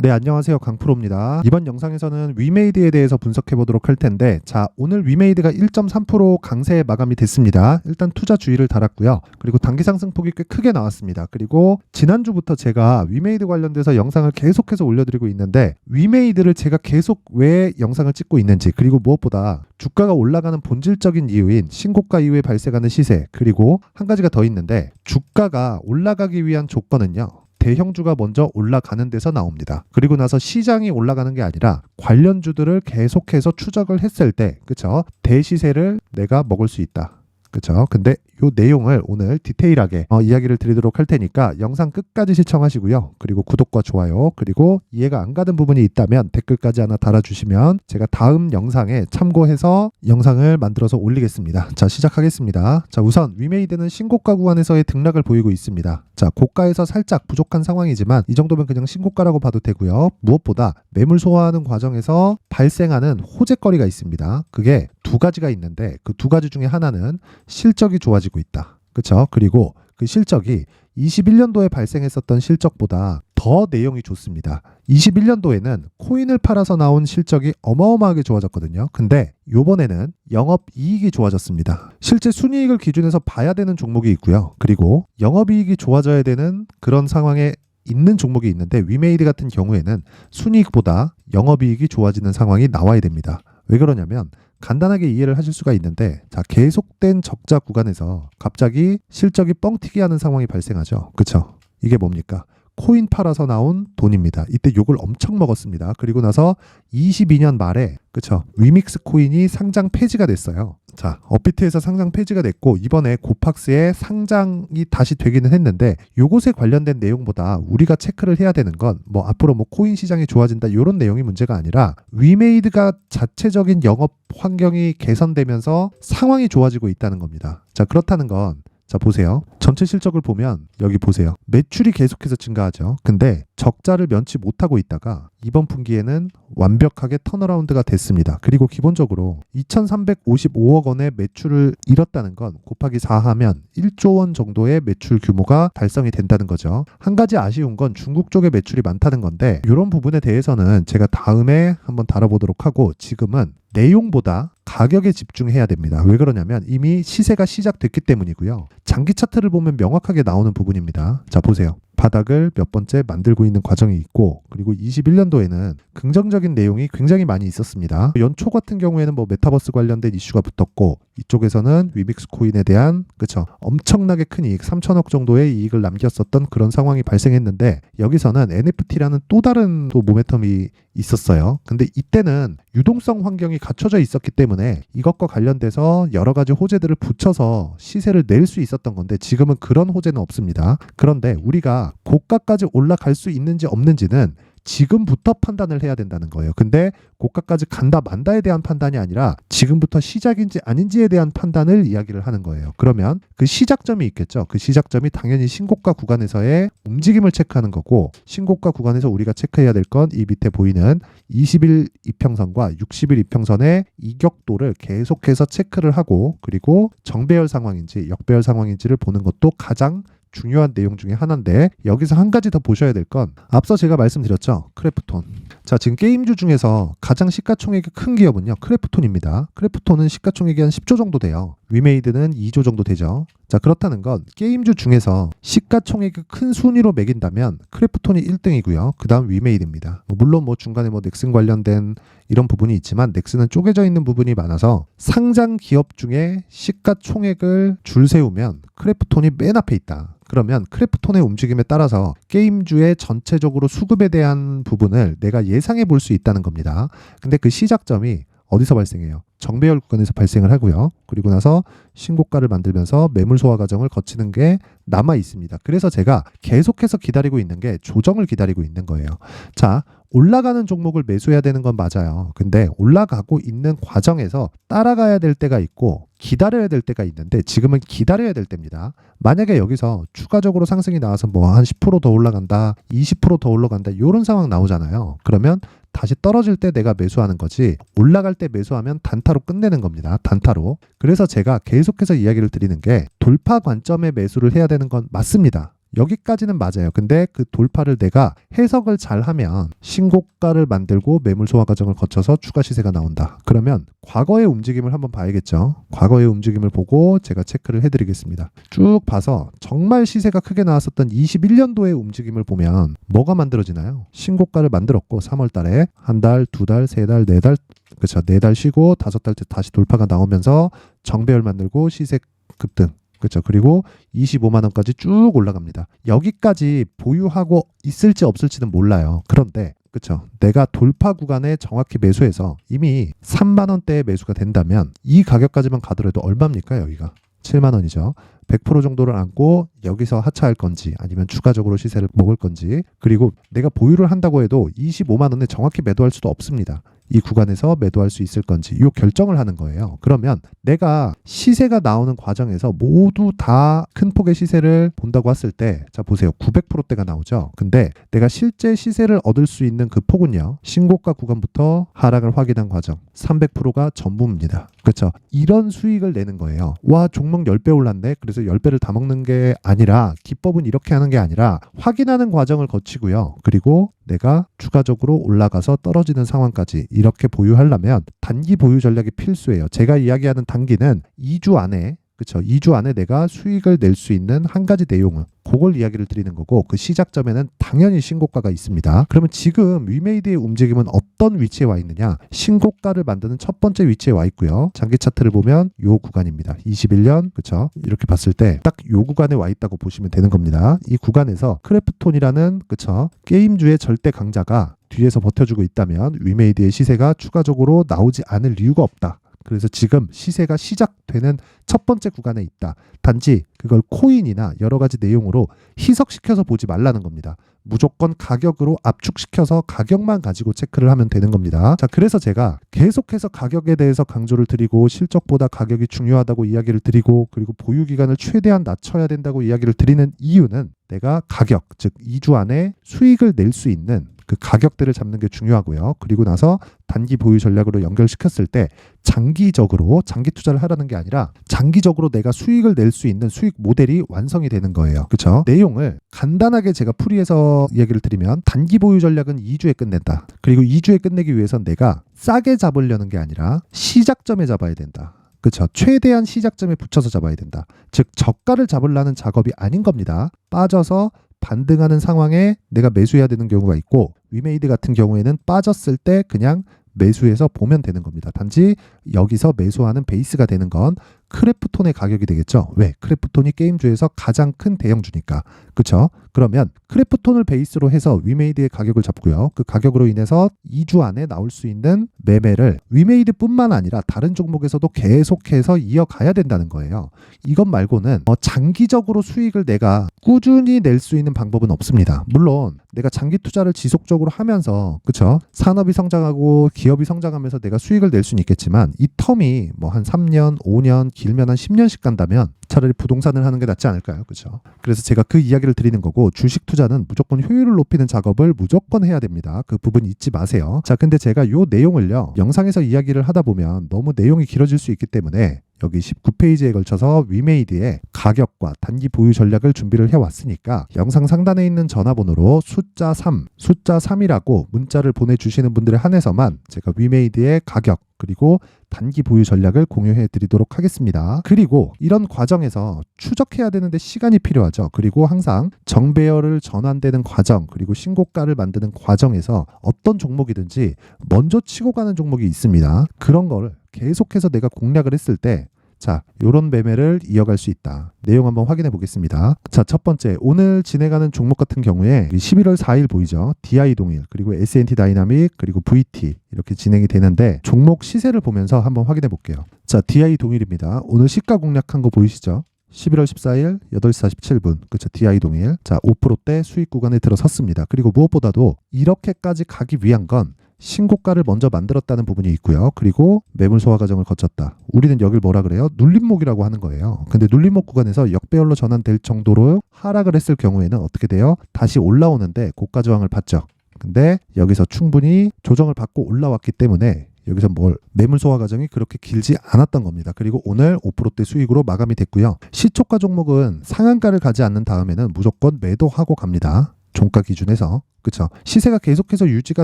네, 안녕하세요. 강프로입니다. 이번 영상에서는 위메이드에 대해서 분석해 보도록 할 텐데, 자, 오늘 위메이드가 1.3% 강세 마감이 됐습니다. 일단 투자 주의를 달았고요. 그리고 단기 상승폭이 꽤 크게 나왔습니다. 그리고 지난주부터 제가 위메이드 관련돼서 영상을 계속해서 올려드리고 있는데, 위메이드를 제가 계속 왜 영상을 찍고 있는지, 그리고 무엇보다 주가가 올라가는 본질적인 이유인 신고가 이후에 발생하는 시세, 그리고 한 가지가 더 있는데, 주가가 올라가기 위한 조건은요, 대형주가 먼저 올라가는 데서 나옵니다. 그리고 나서 시장이 올라가는 게 아니라 관련주들을 계속해서 추적을 했을 때, 그쵸? 대시세를 내가 먹을 수 있다. 그쵸? 근데 이 내용을 오늘 디테일하게 이야기를 드리도록 할 테니까 영상 끝까지 시청하시고요. 그리고 구독과 좋아요, 그리고 이해가 안 가는 부분이 있다면 댓글까지 하나 달아주시면 제가 다음 영상에 참고해서 영상을 만들어서 올리겠습니다. 자, 시작하겠습니다. 자, 우선 위메이드는 신고가 구간에서의 등락을 보이고 있습니다. 자, 고가에서 살짝 부족한 상황이지만 이 정도면 그냥 신고가라고 봐도 되고요. 무엇보다 매물 소화하는 과정에서 발생하는 호재거리가 있습니다. 그게 두 가지가 있는데 그 두 가지 중에 하나는 실적이 좋아지고 있다. 그렇죠? 그리고 그 실적이 21년도에 발생했었던 실적보다 더 내용이 좋습니다. 21년도에는 코인을 팔아서 나온 실적이 어마어마하게 좋아졌거든요. 근데 요번에는 영업이익이 좋아졌습니다. 실제 순이익을 기준해서 봐야 되는 종목이 있고요. 그리고 영업이익이 좋아져야 되는 그런 상황에 있는 종목이 있는데, 위메이드 같은 경우에는 순이익보다 영업이익이 좋아지는 상황이 나와야 됩니다. 왜 그러냐면 간단하게 이해를 하실 수가 있는데, 자, 계속된 적자 구간에서 갑자기 실적이 뻥튀기 하는 상황이 발생하죠. 그쵸? 이게 뭡니까? 코인 팔아서 나온 돈입니다. 이때 욕을 엄청 먹었습니다. 그리고 나서 22년 말에, 그쵸? 위믹스 코인이 상장 폐지가 됐어요. 자, 업비트에서 상장 폐지가 됐고, 이번에 고팍스에 상장이 다시 되기는 했는데, 요것에 관련된 내용보다 우리가 체크를 해야 되는 건 앞으로 코인 시장이 좋아진다 이런 내용이 문제가 아니라, 위메이드가 자체적인 영업 환경이 개선되면서 상황이 좋아지고 있다는 겁니다. 자, 그렇다는 건, 자, 보세요. 전체 실적을 보면 여기 보세요. 매출이 계속해서 증가하죠. 근데 적자를 면치 못하고 있다가 이번 분기에는 완벽하게 턴어라운드가 됐습니다. 그리고 기본적으로 2,355억 원의 매출을 잃었다는 건 곱하기 4하면 1조 원 정도의 매출 규모가 달성이 된다는 거죠. 한 가지 아쉬운 건 중국 쪽의 매출이 많다는 건데, 이런 부분에 대해서는 제가 다음에 한번 다뤄보도록 하고, 지금은 내용보다 가격에 집중해야 됩니다. 왜 그러냐면 이미 시세가 시작됐기 때문이고요. 장기 차트를 보면 명확하게 나오는 부분입니다. 자, 보세요. 바닥을 몇 번째 만들고 있는 과정이 있고, 그리고 21년도에는 긍정적인 내용이 굉장히 많이 있었습니다. 연초 같은 경우에는 메타버스 관련된 이슈가 붙었고, 이쪽에서는 위믹스 코인에 대한, 그쵸, 엄청나게 큰 이익, 3천억 정도의 이익을 남겼었던 그런 상황이 발생했는데, 여기서는 NFT라는 또 다른 모멘텀이 있었어요. 근데 이때는 유동성 환경이 갖춰져 있었기 때문에 이것과 관련돼서 여러 가지 호재들을 붙여서 시세를 낼 수 있었던 건데, 지금은 그런 호재는 없습니다. 그런데 우리가 고가까지 올라갈 수 있는지 없는지는 지금부터 판단을 해야 된다는 거예요. 근데 고가까지 간다 만다에 대한 판단이 아니라 지금부터 시작인지 아닌지에 대한 판단을 이야기를 하는 거예요. 그러면 그 시작점이 있겠죠. 그 시작점이 당연히 신고가 구간에서의 움직임을 체크하는 거고, 신고가 구간에서 우리가 체크해야 될 건 이 밑에 보이는 20일 이평선과 60일 이평선의 이격도를 계속해서 체크를 하고, 그리고 정배열 상황인지 역배열 상황인지를 보는 것도 가장 중요한 내용 중에 하나인데, 여기서 한 가지 더 보셔야 될 건 앞서 제가 말씀드렸죠. 크래프톤. 자, 지금 게임주 중에서 가장 시가총액이 큰 기업은요, 크래프톤입니다. 크래프톤은 시가총액이 한 10조 정도 돼요. 위메이드는 2조 정도 되죠. 자, 그렇다는 건 게임주 중에서 시가총액이 큰 순위로 매긴다면 크래프톤이 1등이고요. 그 다음 위메이드입니다. 물론 중간에 넥슨 관련된 이런 부분이 있지만 넥슨은 쪼개져 있는 부분이 많아서 상장 기업 중에 시가총액을 줄 세우면 크래프톤이 맨 앞에 있다. 그러면 크래프톤의 움직임에 따라서 게임주의 전체적으로 수급에 대한 부분을 내가 예상해 볼 수 있다는 겁니다. 근데 그 시작점이 어디서 발생해요? 정배열 구간에서 발생을 하고요. 그리고 나서 신고가를 만들면서 매물 소화 과정을 거치는 게 남아 있습니다. 그래서 제가 계속해서 기다리고 있는 게 조정을 기다리고 있는 거예요. 자, 올라가는 종목을 매수해야 되는 건 맞아요. 근데 올라가고 있는 과정에서 따라가야 될 때가 있고 기다려야 될 때가 있는데, 지금은 기다려야 될 때입니다. 만약에 여기서 추가적으로 상승이 나와서 한 10% 더 올라간다, 20% 더 올라간다, 이런 상황 나오잖아요. 그러면 다시 떨어질 때 내가 매수하는 거지, 올라갈 때 매수하면 단타로 끝내는 겁니다. 단타로. 그래서 제가 계속해서 이야기를 드리는 게, 돌파 관점에 매수를 해야 되는 건 맞습니다. 여기까지는 맞아요. 근데 그 돌파를 내가 해석을 잘하면 신고가를 만들고 매물 소화 과정을 거쳐서 추가 시세가 나온다. 그러면 과거의 움직임을 한번 봐야겠죠. 과거의 움직임을 보고 제가 체크를 해드리겠습니다. 쭉 봐서 정말 시세가 크게 나왔었던 21년도의 움직임을 보면 뭐가 만들어지나요? 신고가를 만들었고 3월 달에 한 달, 두 달, 세 달, 네 달, 그렇죠. 네 달 쉬고 다섯 달째 다시 돌파가 나오면서 정배열 만들고 시세 급등. 그렇죠. 그리고 25만 원까지 쭉 올라갑니다. 여기까지 보유하고 있을지 없을지는 몰라요. 그런데 그렇죠. 내가 돌파 구간에 정확히 매수해서 이미 3만 원대의 매수가 된다면 이 가격까지만 가더라도 얼마입니까? 여기가 7만 원이죠. 100% 정도를 안고 여기서 하차할 건지 아니면 추가적으로 시세를 먹을 건지, 그리고 내가 보유를 한다고 해도 25만 원에 정확히 매도할 수도 없습니다. 이 구간에서 매도할 수 있을 건지 이 결정을 하는 거예요. 그러면 내가 시세가 나오는 과정에서 모두 다 큰 폭의 시세를 본다고 했을 때, 자 보세요. 900%대가 나오죠. 근데 내가 실제 시세를 얻을 수 있는 그 폭은요, 신고가 구간부터 하락을 확인한 과정 300%가 전부입니다. 그렇죠. 이런 수익을 내는 거예요. 와, 종목 10배 올랐네. 그래서 10배를 다 먹는 게 아니라, 기법은 이렇게 하는 게 아니라 확인하는 과정을 거치고요. 그리고 내가 추가적으로 올라가서 떨어지는 상황까지 이렇게 보유하려면 단기 보유 전략이 필수예요. 제가 이야기하는 단기는 2주 안에, 그렇죠. 2주 안에 내가 수익을 낼 수 있는 한 가지 내용은 그걸 이야기를 드리는 거고, 그 시작점에는 당연히 신고가가 있습니다. 그러면 지금 위메이드의 움직임은 어떤 위치에 와 있느냐? 신고가를 만드는 첫 번째 위치에 와 있고요. 장기 차트를 보면 요 구간입니다. 21년, 그렇죠. 이렇게 봤을 때 딱 요 구간에 와 있다고 보시면 되는 겁니다. 이 구간에서 크래프톤이라는, 그렇죠, 게임주의 절대 강자가 뒤에서 버텨주고 있다면 위메이드의 시세가 추가적으로 나오지 않을 이유가 없다. 그래서 지금 시세가 시작되는 첫 번째 구간에 있다. 단지 그걸 코인이나 여러 가지 내용으로 희석시켜서 보지 말라는 겁니다. 무조건 가격으로 압축시켜서 가격만 가지고 체크를 하면 되는 겁니다. 자, 그래서 제가 계속해서 가격에 대해서 강조를 드리고, 실적보다 가격이 중요하다고 이야기를 드리고, 그리고 보유 기간을 최대한 낮춰야 된다고 이야기를 드리는 이유는, 내가 가격, 즉 2주 안에 수익을 낼 수 있는 그 가격대를 잡는 게 중요하고요. 그리고 나서 단기 보유 전략으로 연결시켰을 때 장기적으로 장기 투자를 하라는 게 아니라 장기적으로 내가 수익을 낼 수 있는 수익 모델이 완성이 되는 거예요. 그렇죠? 내용을 간단하게 제가 풀이해서 얘기를 드리면, 단기 보유 전략은 2주에 끝낸다. 그리고 2주에 끝내기 위해선 내가 싸게 잡으려는 게 아니라 시작점에 잡아야 된다. 그렇죠. 최대한 시작점에 붙여서 잡아야 된다. 즉 저가를 잡으려는 작업이 아닌 겁니다. 빠져서 반등하는 상황에 내가 매수해야 되는 경우가 있고, 위메이드 같은 경우에는 빠졌을 때 그냥 매수해서 보면 되는 겁니다. 단지 여기서 매수하는 베이스가 되는 건 크래프톤의 가격이 되겠죠. 왜? 크래프톤이 게임주에서 가장 큰 대형주니까. 그렇죠? 그러면 크래프톤을 베이스로 해서 위메이드의 가격을 잡고요. 그 가격으로 인해서 2주 안에 나올 수 있는 매매를 위메이드뿐만 아니라 다른 종목에서도 계속해서 이어가야 된다는 거예요. 이것 말고는 장기적으로 수익을 내가 꾸준히 낼 수 있는 방법은 없습니다. 물론 내가 장기 투자를 지속적으로 하면서, 그렇죠, 산업이 성장하고 기업이 성장하면서 내가 수익을 낼 수는 있겠지만, 이 텀이 뭐 한 3년, 5년, 길면 한 10년씩 간다면 차라리 부동산을 하는 게 낫지 않을까요? 그렇죠? 그래서 제가 그 이야기를 드리는 거고, 주식 투자는 무조건 효율을 높이는 작업을 무조건 해야 됩니다. 그 부분 잊지 마세요. 자, 근데 제가 요 내용을요, 영상에서 이야기를 하다 보면 너무 내용이 길어질 수 있기 때문에 여기 19페이지에 걸쳐서 위메이드의 가격과 단기 보유 전략을 준비를 해왔으니까, 영상 상단에 있는 전화번호로 숫자 3이라고 문자를 보내주시는 분들에 한해서만 제가 위메이드의 가격 그리고 단기 보유 전략을 공유해 드리도록 하겠습니다. 그리고 이런 과정에서 추적해야 되는데 시간이 필요하죠. 그리고 항상 정배열을 전환되는 과정, 그리고 신고가를 만드는 과정에서 어떤 종목이든지 먼저 치고 가는 종목이 있습니다. 그런 거를 계속해서 내가 공략을 했을 때, 자, 요런 매매를 이어갈 수 있다. 내용 한번 확인해 보겠습니다. 자, 첫 번째, 오늘 진행하는 종목 같은 경우에 11월 4일 보이죠? DI 동일, 그리고 S&T 다이나믹, 그리고 VT 이렇게 진행이 되는데, 종목 시세를 보면서 한번 확인해 볼게요. 자, DI 동일입니다. 오늘 시가 공략한 거 보이시죠? 11월 14일 8시 47분, 그렇죠. DI 동일. 자, 5%대 수익 구간에 들어섰습니다. 그리고 무엇보다도 이렇게까지 가기 위한 건 신고가를 먼저 만들었다는 부분이 있고요. 그리고 매물 소화 과정을 거쳤다. 우리는 여길 뭐라 그래요? 눌림목이라고 하는 거예요. 근데 눌림목 구간에서 역배열로 전환될 정도로 하락을 했을 경우에는 어떻게 돼요? 다시 올라오는데 고가 저항을 받죠. 근데 여기서 충분히 조정을 받고 올라왔기 때문에 여기서 매물 소화 과정이 그렇게 길지 않았던 겁니다. 그리고 오늘 5%대 수익으로 마감이 됐고요. 시초가 종목은 상한가를 가지 않는 다음에는 무조건 매도하고 갑니다. 종가 기준에서. 그쵸? 시세가 계속해서 유지가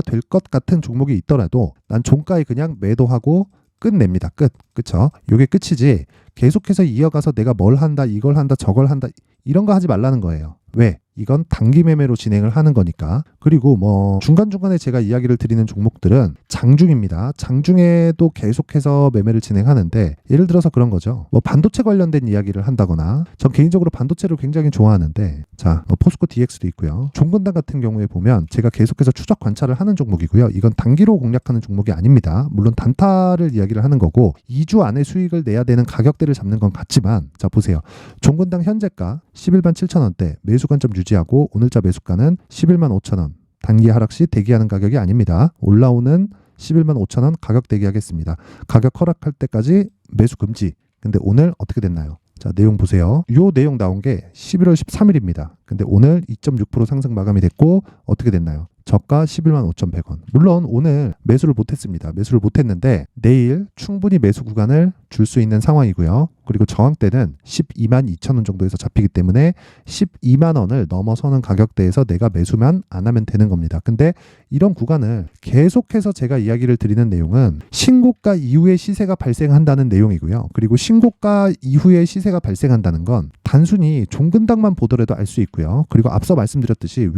될 것 같은 종목이 있더라도 난 종가에 그냥 매도하고 끝냅니다. 끝. 그쵸? 요게 끝이지 계속해서 이어가서 내가 뭘 한다, 이걸 한다, 저걸 한다 이런 거 하지 말라는 거예요. 왜? 이건 단기 매매로 진행을 하는 거니까. 그리고 중간중간에 제가 이야기를 드리는 종목들은 장중입니다. 장중에도 계속해서 매매를 진행하는데 예를 들어서 그런 거죠. 반도체 관련된 이야기를 한다거나 전 개인적으로 반도체를 굉장히 좋아하는데 자, 포스코 DX도 있고요. 종근당 같은 경우에 보면 제가 계속해서 추적 관찰을 하는 종목이고요. 이건 단기로 공략하는 종목이 아닙니다. 물론 단타를 이야기를 하는 거고 2주 안에 수익을 내야 되는 가격대를 잡는 건 같지만 자 보세요. 종근당 현재가 11만 7천원대 매수 관점 유지하고 오늘자 매수가는 11만 5천원 단기 하락 시 대기하는 가격이 아닙니다. 올라오는 11만 5천원 가격 대기하겠습니다. 가격 허락할 때까지 매수 금지. 근데 오늘 어떻게 됐나요? 자, 내용 보세요. 요 내용 나온 게 11월 13일입니다. 근데 오늘 2.6% 상승 마감이 됐고 어떻게 됐나요? 저가 11만 5,100원. 물론 오늘 매수를 못했습니다. 매수를 못했는데 내일 충분히 매수 구간을 줄 수 있는 상황이고요. 그리고 저항대는 12만 2천원 정도에서 잡히기 때문에 12만 원을 넘어서는 가격대에서 내가 매수만 안 하면 되는 겁니다. 근데 이런 구간을 계속해서 제가 이야기를 드리는 내용은 신고가 이후에 시세가 발생한다는 내용이고요. 그리고 신고가 이후에 시세가 발생한다는 건 단순히 종근당만 보더라도 알 수 있고요. 그리고 앞서 말씀드렸듯이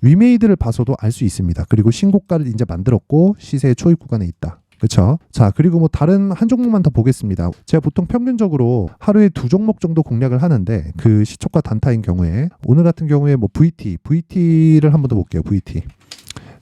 위메이드를 봐서도 알 수 있습니다. 그리고 신고가를 이제 만들었고 시세의 초입 구간에 있다. 그렇죠? 자, 그리고 다른 한 종목만 더 보겠습니다. 제가 보통 평균적으로 하루에 2종목 정도 공략을 하는데 그 시초가 단타인 경우에 오늘 같은 경우에 VT를 한번 더 볼게요.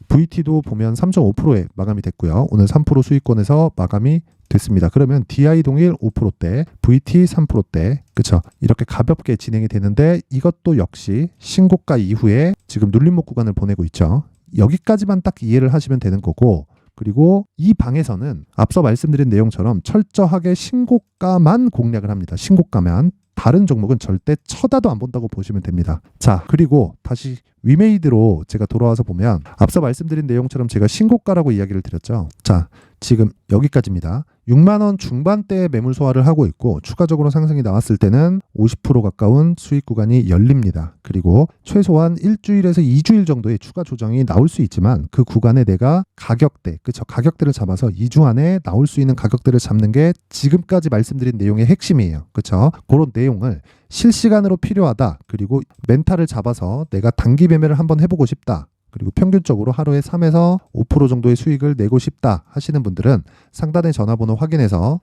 VT도 보면 3.5%에 마감이 됐고요. 오늘 3% 수익권에서 마감이 됐습니다. 그러면 DI 동일 5%대, VT 3%대, 그쵸? 이렇게 가볍게 진행이 되는데 이것도 역시 신고가 이후에 지금 눌림목 구간을 보내고 있죠. 여기까지만 딱 이해를 하시면 되는 거고 그리고 이 방에서는 앞서 말씀드린 내용처럼 철저하게 신고가만 공략을 합니다. 신고가만. 다른 종목은 절대 쳐다도 안 본다고 보시면 됩니다. 자, 그리고 다시 위메이드로 제가 돌아와서 보면 앞서 말씀드린 내용처럼 제가 신고가라고 이야기를 드렸죠. 자, 지금 여기까지입니다. 6만 원 중반대의 매물 소화를 하고 있고 추가적으로 상승이 나왔을 때는 50% 가까운 수익 구간이 열립니다. 그리고 최소한 일주일에서 2주일 정도의 추가 조정이 나올 수 있지만 그 구간에 내가 가격대를 잡아서 2주 안에 나올 수 있는 가격대를 잡는 게 지금까지 말씀드린 내용의 핵심이에요. 그렇죠? 그런 내용을 실시간으로 필요하다. 그리고 멘탈을 잡아서 내가 단기 매매를 한번 해보고 싶다. 그리고 평균적으로 하루에 3에서 5% 정도의 수익을 내고 싶다 하시는 분들은 상단의 전화번호 확인해서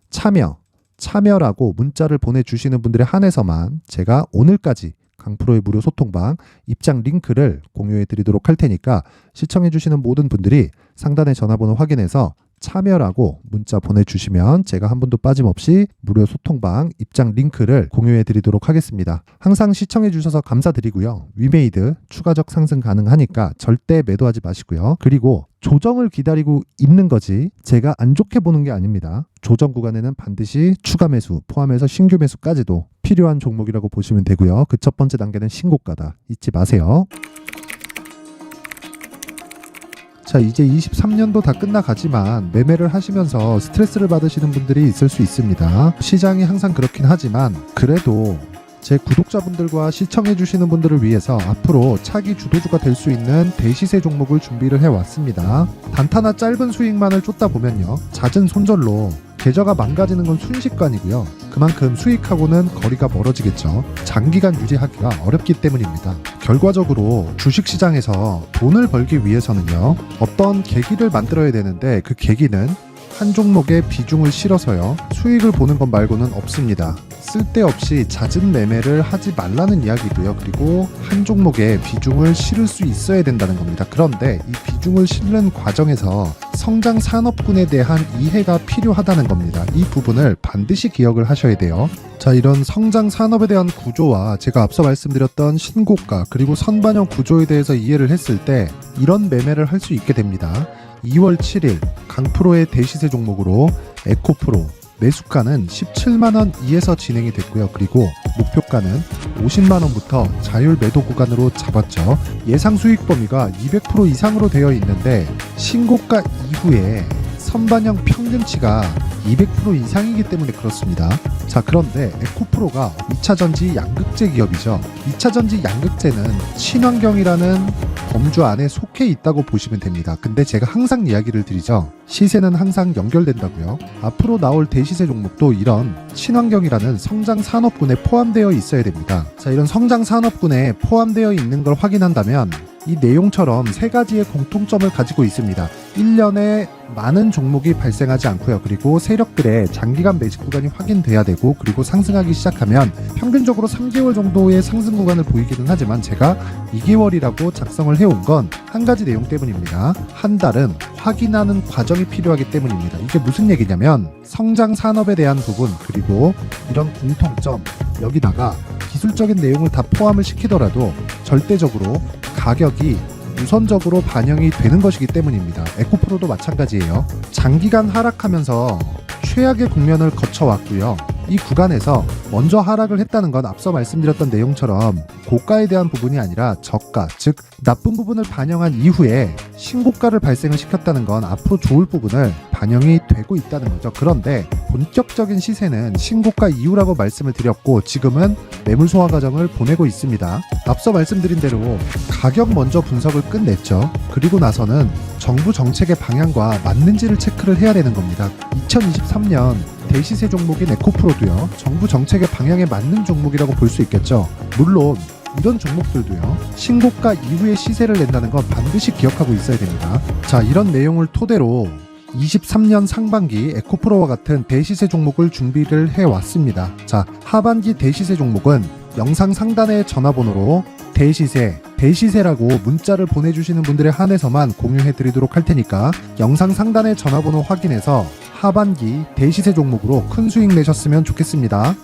참여라고 문자를 보내주시는 분들에 한해서만 제가 오늘까지 강프로의 무료 소통방 입장 링크를 공유해 드리도록 할 테니까 시청해 주시는 모든 분들이 상단의 전화번호 확인해서 참여라고 문자 보내주시면 제가 한 분도 빠짐없이 무료 소통방 입장 링크를 공유해 드리도록 하겠습니다. 항상 시청해 주셔서 감사드리고요. 위메이드 추가적 상승 가능하니까 절대 매도하지 마시고요. 그리고 조정을 기다리고 있는 거지 제가 안 좋게 보는 게 아닙니다. 조정 구간에는 반드시 추가 매수 포함해서 신규 매수까지도 필요한 종목이라고 보시면 되고요. 그 첫 번째 단계는 신고가다. 잊지 마세요. 자, 이제 23년도 다 끝나가지만 매매를 하시면서 스트레스를 받으시는 분들이 있을 수 있습니다. 시장이 항상 그렇긴 하지만 그래도 제 구독자분들과 시청해주시는 분들을 위해서 앞으로 차기 주도주가 될 수 있는 대시세 종목을 준비를 해왔습니다. 단타나 짧은 수익만을 쫓다 보면요. 잦은 손절로 계좌가 망가지는 건 순식간이고요. 그만큼 수익하고는 거리가 멀어지겠죠. 장기간 유지하기가 어렵기 때문입니다. 결과적으로 주식시장에서 돈을 벌기 위해서는요. 어떤 계기를 만들어야 되는데 그 계기는 한 종목에 비중을 실어서요. 수익을 보는 것 말고는 없습니다. 쓸데없이 잦은 매매를 하지 말라는 이야기고요. 그리고 한 종목에 비중을 실을 수 있어야 된다는 겁니다. 그런데 이 비중을 실는 과정에서 성장 산업군에 대한 이해가 필요하다는 겁니다. 이 부분을 반드시 기억을 하셔야 돼요. 자, 이런 성장 산업에 대한 구조와 제가 앞서 말씀드렸던 신고가 그리고 선반영 구조에 대해서 이해를 했을 때 이런 매매를 할 수 있게 됩니다. 2월 7일 강프로의 대시세 종목으로 에코프로 매수가는 17만원 이에서 진행이 됐고요. 그리고 목표가는 50만원부터 자율 매도 구간으로 잡았죠. 예상 수익 범위가 200% 이상으로 되어 있는데 신고가 이후에 선반영 평균치가 200% 이상이기 때문에 그렇습니다. 자, 그런데 에코프로가 2차전지 양극재 기업이죠. 2차전지 양극재는 친환경이라는 범주 안에 속해 있다고 보시면 됩니다. 근데 제가 항상 이야기를 드리죠. 시세는 항상 연결된다고요. 앞으로 나올 대시세 종목도 이런 친환경이라는 성장 산업군에 포함되어 있어야 됩니다. 자, 이런 성장 산업군에 포함되어 있는 걸 확인한다면 이 내용처럼 세 가지의 공통점을 가지고 있습니다. 1년에 많은 종목이 발생하지 않고요. 그리고 세력들의 장기간 매집 구간이 확인돼야 되고, 그리고 상승하기 시작하면 평균적으로 3개월 정도의 상승 구간을 보이기는 하지만 제가 2개월이라고 작성을 해온 건 한 가지 내용 때문입니다. 한 달은 확인하는 과정이 필요하기 때문입니다. 이게 무슨 얘기냐면 성장 산업에 대한 부분, 그리고 이런 공통점, 여기다가 기술적인 내용을 다 포함을 시키더라도 절대적으로 가격이 우선적으로 반영이 되는 것이기 때문입니다. 에코프로도 마찬가지예요. 장기간 하락하면서 최악의 국면을 거쳐왔고요. 이 구간에서 먼저 하락을 했다는 건 앞서 말씀드렸던 내용처럼 고가에 대한 부분이 아니라 저가, 즉 나쁜 부분을 반영한 이후에 신고가를 발생을 시켰다는 건 앞으로 좋을 부분을 반영이 되고 있다는 거죠. 그런데 본격적인 시세는 신고가 이후라고 말씀을 드렸고, 지금은 매물 소화 과정을 보내고 있습니다. 앞서 말씀드린 대로 가격 먼저 분석을 끝냈죠. 그리고 나서는 정부 정책의 방향과 맞는지를 체크를 해야 되는 겁니다. 2023년 대시세 종목인 에코프로도요, 정부 정책의 방향에 맞는 종목이라고 볼 수 있겠죠. 물론 이런 종목들도요, 신고가 이후에 시세를 낸다는 건 반드시 기억하고 있어야 됩니다. 자, 이런 내용을 토대로 23년 상반기 에코프로와 같은 대시세 종목을 준비를 해왔습니다. 자, 하반기 대시세 종목은 영상 상단의 전화번호로 대시세라고 문자를 보내주시는 분들에 한해서만 공유해드리도록 할 테니까 영상 상단의 전화번호 확인해서 하반기 대시세 종목으로 큰 수익 내셨으면 좋겠습니다.